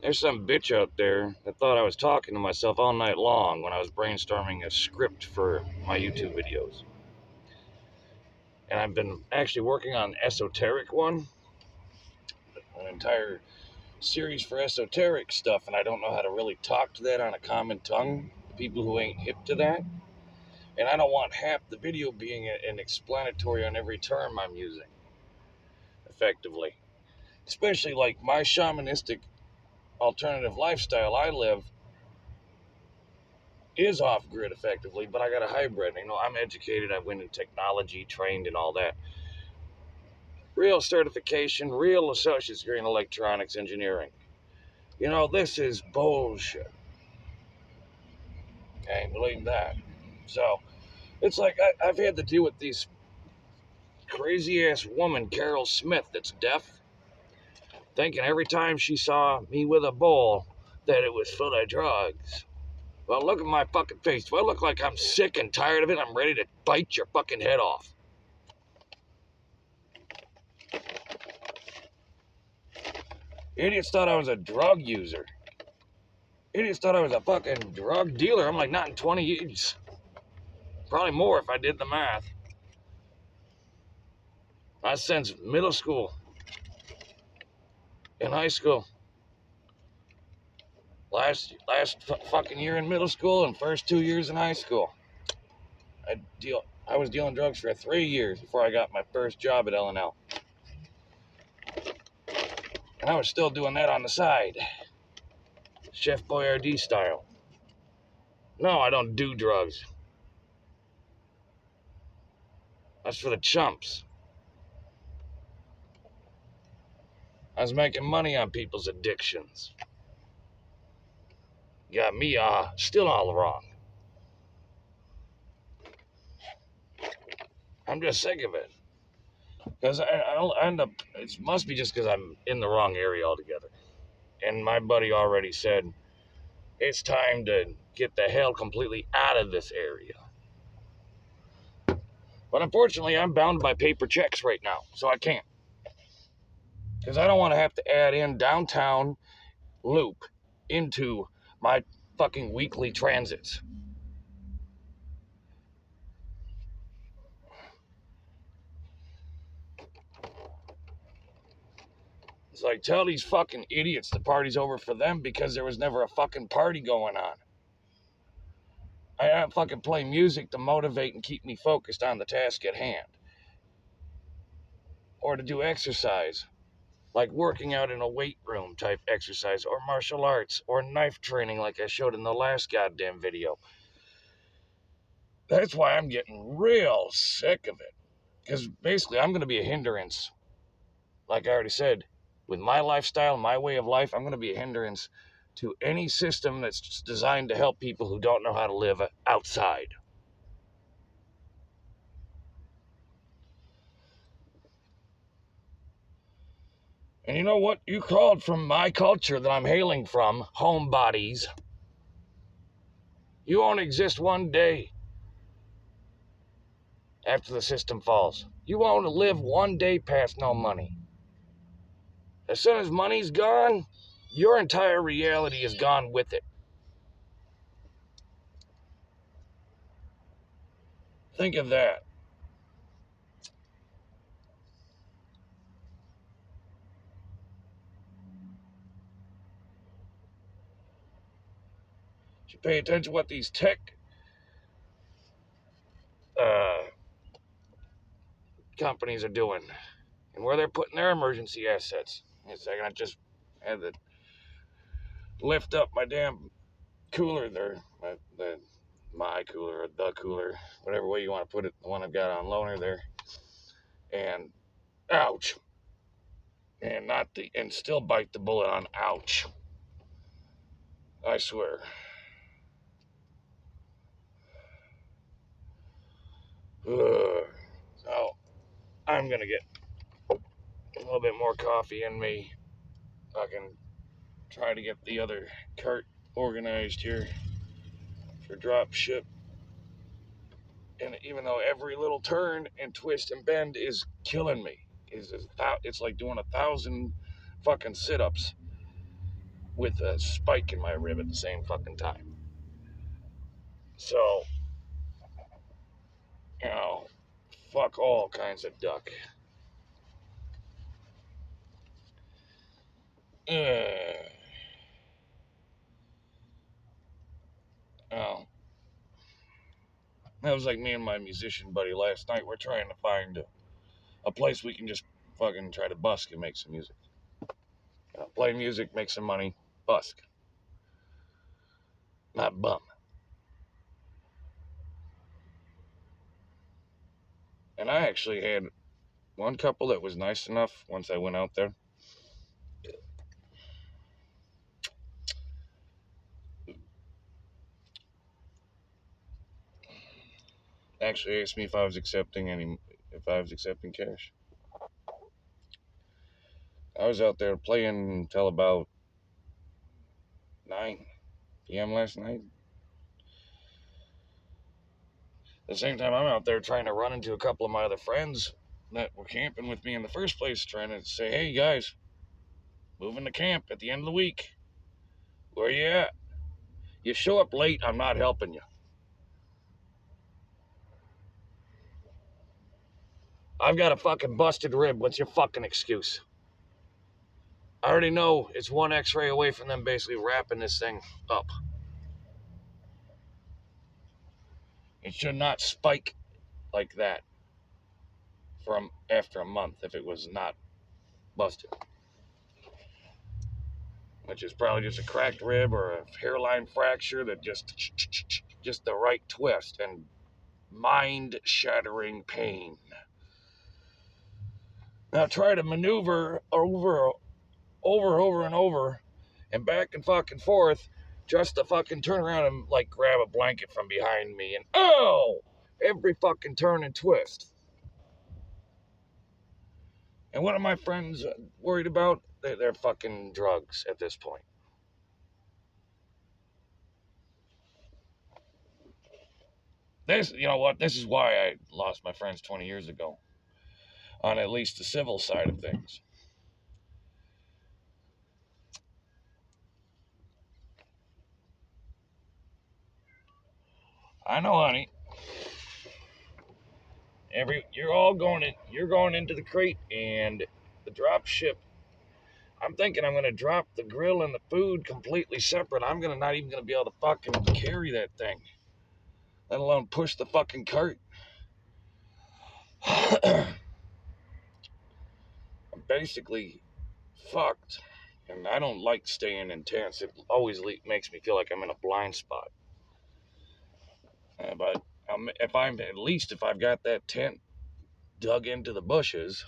There's some bitch out there that thought I was talking to myself all night long when I was brainstorming a script for my YouTube videos. And I've been actually working on an esoteric one, an entire series for esoteric stuff, and I don't know how to really talk to that on a common tongue, people who ain't hip to that. And I don't want half the video being an explanatory on every term I'm using, effectively. Especially like my shamanistic alternative lifestyle I live is off grid effectively, but I got a hybrid. You know, I'm educated, I went in technology, trained and all that. Real certification, real associate's degree in electronics engineering. You know, this is bullshit. Okay, believe that. So it's like I've had to deal with these crazy ass woman, Carol Smith, that's deaf, thinking every time she saw me with a bowl that it was full of drugs. Well, look at my fucking face. Do I look like I'm sick and tired of it? I'm ready to bite your fucking head off. Idiots thought I was a drug user. Idiots thought I was a fucking drug dealer. I'm like, not in 20 years. Probably more if I did the math. I since middle school, in high school. Last fucking year in middle school and first 2 years in high school. I was dealing drugs for 3 years before I got my first job at L&L. And I was still doing that on the side. Chef Boyardee style. No, I don't do drugs. That's for the chumps. I was making money on people's addictions. Got me still all wrong. I'm just sick of it. Because I'll end up, it must be just because I'm in the wrong area altogether. And my buddy already said, it's time to get the hell completely out of this area. But unfortunately, I'm bound by paper checks right now, so I can't. Because I don't want to have to add in downtown loop into my fucking weekly transits. It's like, tell these fucking idiots the party's over for them because there was never a fucking party going on. I don't fucking play music to motivate and keep me focused on the task at hand. Or to do exercise, like working out in a weight room type exercise, or martial arts, or knife training like I showed in the last goddamn video. That's why I'm getting real sick of it. Because basically I'm going to be a hindrance. Like I already said, with my lifestyle, my way of life, I'm going to be a hindrance to any system that's designed to help people who don't know how to live outside. And you know what? You called from my culture that I'm hailing from, homebodies. You won't exist one day after the system falls. You won't live one day past no money. As soon as money's gone, your entire reality is gone with it. Think of that. You pay attention to what these tech uh, companies are doing and where they're putting their emergency assets. In a second, I just had to lift up my damn cooler there, my cooler or the cooler, whatever way you want to put it, the one I've got on loaner there, and ouch, and still bite the bullet on ouch. I swear. Ugh. So I'm gonna get a little bit more coffee in me. I can try to get the other cart organized here for drop ship. And even though every little turn and twist and bend is killing me, it's like doing 1,000 fucking sit-ups. with a spike in my rib at the same fucking time. So, you know, fuck all kinds of duck. Oh, that was like me and my musician buddy last night. We're trying to find a place we can just fucking try to busk and make some music. Play music, make some money, busk. Not bum. And I actually had one couple that was nice enough once I went out there. Actually asked me if I was accepting cash. I was out there playing until about 9 p.m. last night. At the same time, I'm out there trying to run into a couple of my other friends that were camping with me in the first place, trying to say, hey guys, moving to camp at the end of the week. Where you at? You show up late, I'm not helping you. I've got a fucking busted rib. What's your fucking excuse? I already know it's one x-ray away from them basically wrapping this thing up. It should not spike like that from after a month if it was not busted. Which is probably just a cracked rib or a hairline fracture that just the right twist and mind-shattering pain. Now try to maneuver over and over and back and fucking forth just to fucking turn around and like grab a blanket from behind me and every fucking turn and twist. And what are my friends worried about? They're fucking drugs at this point. You know what? This is why I lost my friends 20 years ago. On at least the civil side of things. I know, honey. You're going into the crate and the drop ship. I'm thinking I'm gonna drop the grill and the food completely separate. I'm not even gonna be able to fucking carry that thing, let alone push the fucking cart. I'm basically fucked, and I don't like staying in tents. It always makes me feel like I'm in a blind spot. But if I've got that tent dug into the bushes,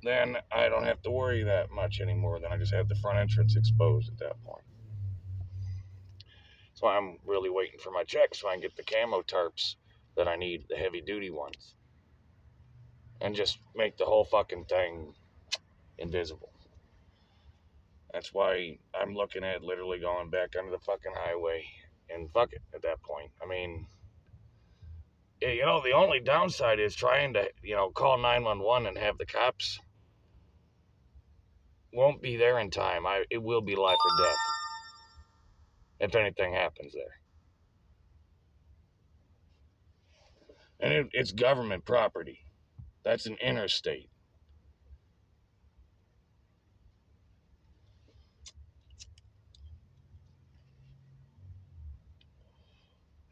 then I don't have to worry that much anymore. Then I just have the front entrance exposed at that point. So I'm really waiting for my check so I can get the camo tarps that I need, the heavy duty ones, and just make the whole fucking thing invisible. That's why I'm looking at literally going back under the fucking highway and fuck it at that point. I mean, the only downside is trying to, call 911 and have the cops won't be there in time. It will be life or death if anything happens there. And it's government property. That's an interstate.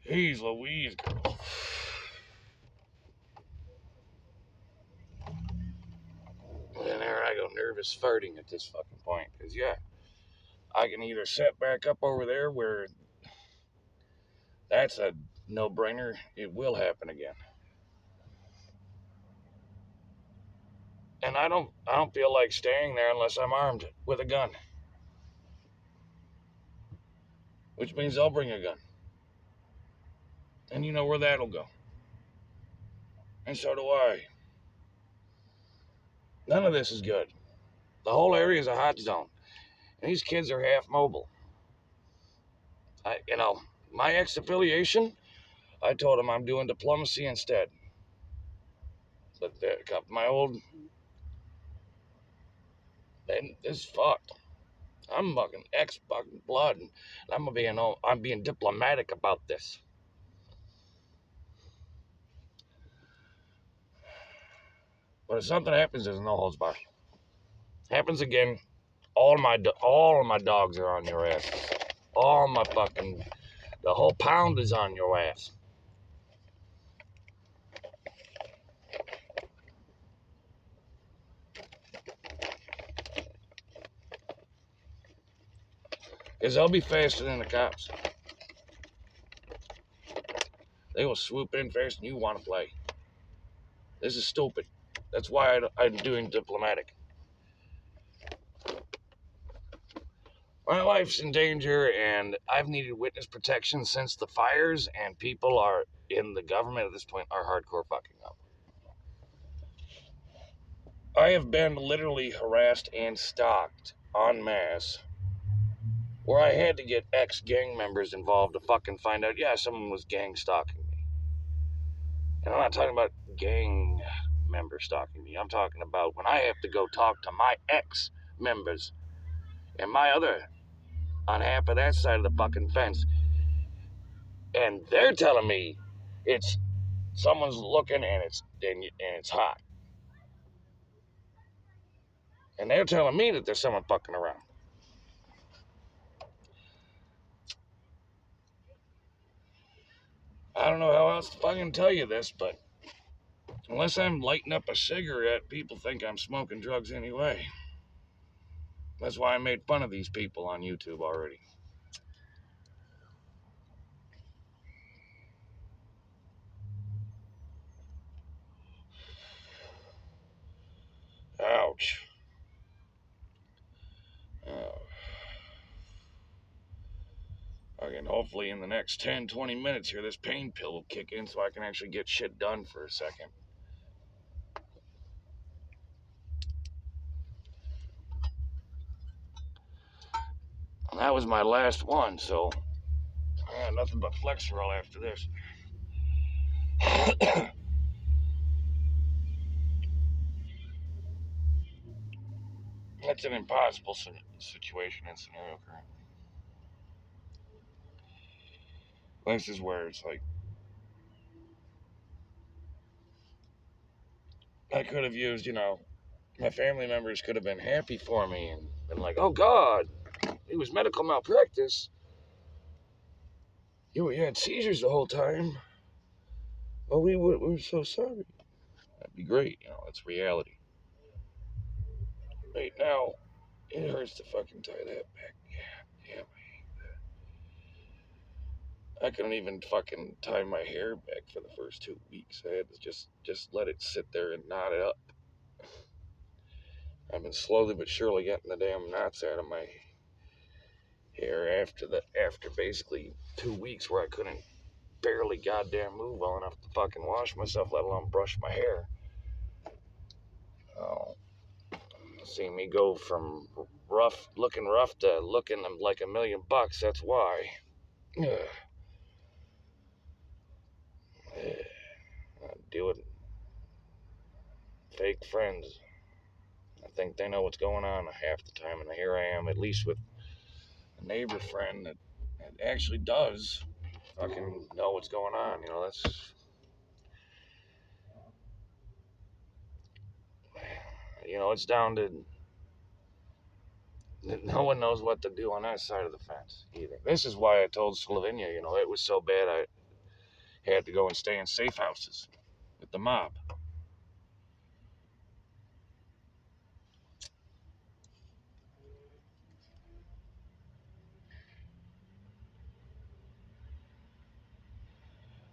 Jeez Louise. And there I go, nervous farting at this fucking point. Because, yeah, I can either set back up over there where that's a no-brainer. It will happen again. And I don't feel like staying there unless I'm armed with a gun. Which means I'll bring a gun. And you know where that'll go. And so do I. None of this is good. The whole area is a hot zone. And these kids are half mobile. My ex-affiliation, I told him I'm doing diplomacy instead. But my old And it's fucked. I'm fucking ex fucking blood, and I'm being diplomatic about this. But if something happens, there's no holds barred. Happens again, all of my dogs are on your ass. All my fucking the whole pound is on your ass. Because they'll be faster than the cops. They will swoop in faster than you want to play. This is stupid. That's why I'm doing diplomatic. My life's in danger, and I've needed witness protection since the fires, and people are in the government at this point are hardcore fucking up. I have been literally harassed and stalked en masse, where I had to get ex-gang members involved to fucking find out, yeah, someone was gang stalking me. And I'm not talking about gang members stalking me. I'm talking about when I have to go talk to my ex-members and my other on half of that side of the fucking fence, and they're telling me it's someone's looking and it's hot, and they're telling me that there's someone fucking around. I don't know how else to fucking tell you this, but unless I'm lighting up a cigarette, people think I'm smoking drugs anyway. That's why I made fun of these people on YouTube already. Ouch. Oh. Again, hopefully in the next 10, 20 minutes here, this pain pill will kick in so I can actually get shit done for a second. And that was my last one, so I had nothing but Flexerol after this. That's an impossible situation and scenario currently. This is where it's like, I could have used, my family members could have been happy for me and been like, oh God, it was medical malpractice. You had seizures the whole time. Oh, we're so sorry. That'd be great, that's reality. Right now, it hurts to fucking tie that back. Yeah. I couldn't even fucking tie my hair back for the first 2 weeks. I had to just let it sit there and knot it up. I've been slowly but surely getting the damn knots out of my hair after basically 2 weeks where I couldn't barely goddamn move well enough to fucking wash myself, let alone brush my hair. Oh, seeing me go from looking rough to looking like $1,000,000. That's why. I deal with fake friends. I think they know what's going on half the time, and here I am, at least with a neighbor friend that actually does fucking know what's going on. It's down to no one knows what to do on that side of the fence either. This is why I told Slovenia, it was so bad I had to go and stay in safe houses with the mob.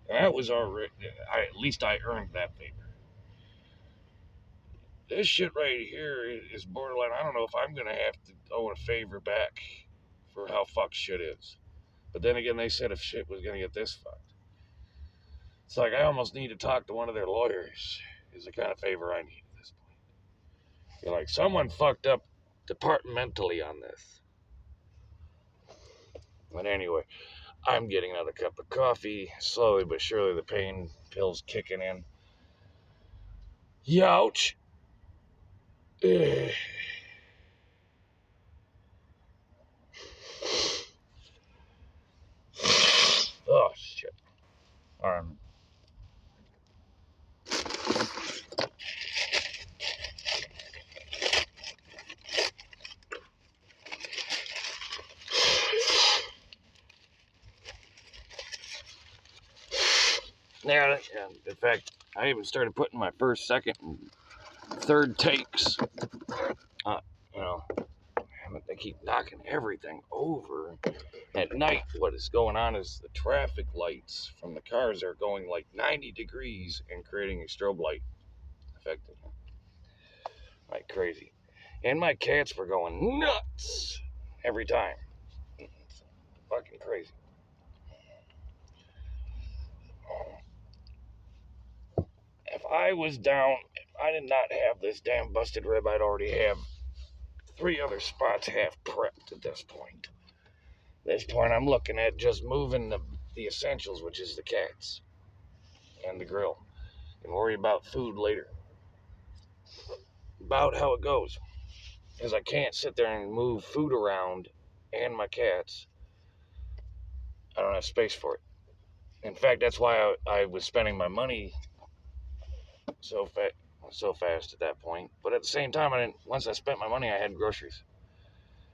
And that was already, at least I earned that favor. This shit right here is borderline. I don't know if I'm going to have to owe a favor back for how fucked shit is. But then again, they said if shit was going to get this fucked. It's like I almost need to talk to one of their lawyers, is the kind of favor I need at this point. You're like, someone fucked up departmentally on this. But anyway, I'm getting another cup of coffee. Slowly but surely the pain pill's kicking in. Youch. Yeah, and in fact, I even started putting my first, second, and third takes. You know, they keep knocking everything over. At night, what is going on is the traffic lights from the cars are going like 90 degrees and creating a strobe light effect. Like crazy. And my cats were going nuts every time. It's fucking crazy. If I was down, if I did not have this damn busted rib, I'd already have 3 other spots half prepped at this point. At this point, I'm looking at just moving the essentials, which is the cats and the grill, and worry about food later. About how it goes. Because I can't sit there and move food around and my cats. I don't have space for it. In fact, that's why I was spending my money so fast at that point. But at the same time, I didn't. Once I spent my money, I had groceries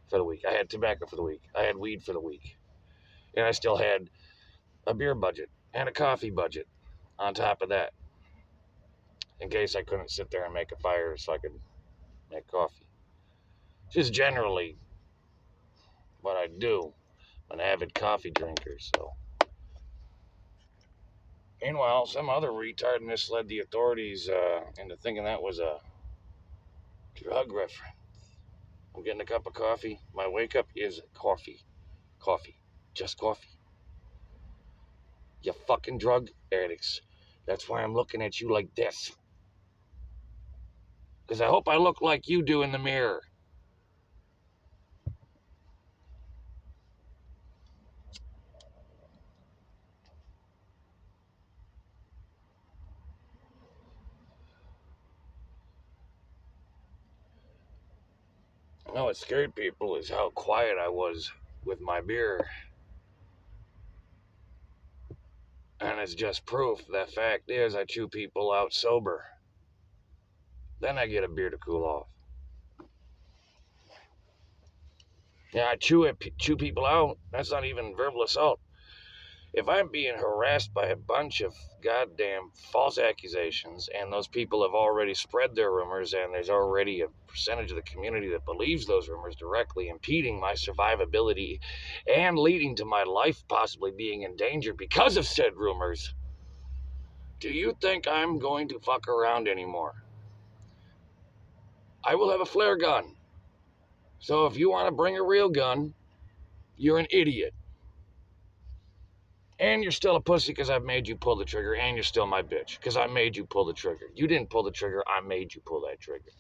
for the week. I had tobacco for the week. I had weed for the week, and I still had a beer budget and a coffee budget on top of that, in case I couldn't sit there and make a fire so I could make coffee. Just generally what I do. I'm an avid coffee drinker, so. Meanwhile, some other retard misled the authorities into thinking that was a drug reference. I'm getting a cup of coffee. My wake up is coffee. Coffee. Just coffee. You fucking drug addicts. That's why I'm looking at you like this. Because I hope I look like you do in the mirror. No, what scared people is how quiet I was with my beer. And it's just proof. The fact is, I chew people out sober. Then I get a beer to cool off. Yeah, I chew people out. That's not even verbal assault. If I'm being harassed by a bunch of goddamn false accusations and those people have already spread their rumors and there's already a percentage of the community that believes those rumors directly impeding my survivability and leading to my life possibly being in danger because of said rumors, do you think I'm going to fuck around anymore? I will have a flare gun. So if you want to bring a real gun, you're an idiot. And you're still a pussy because I've made you pull the trigger, and you're still my bitch because I made you pull the trigger. You didn't pull the trigger, I made you pull that trigger.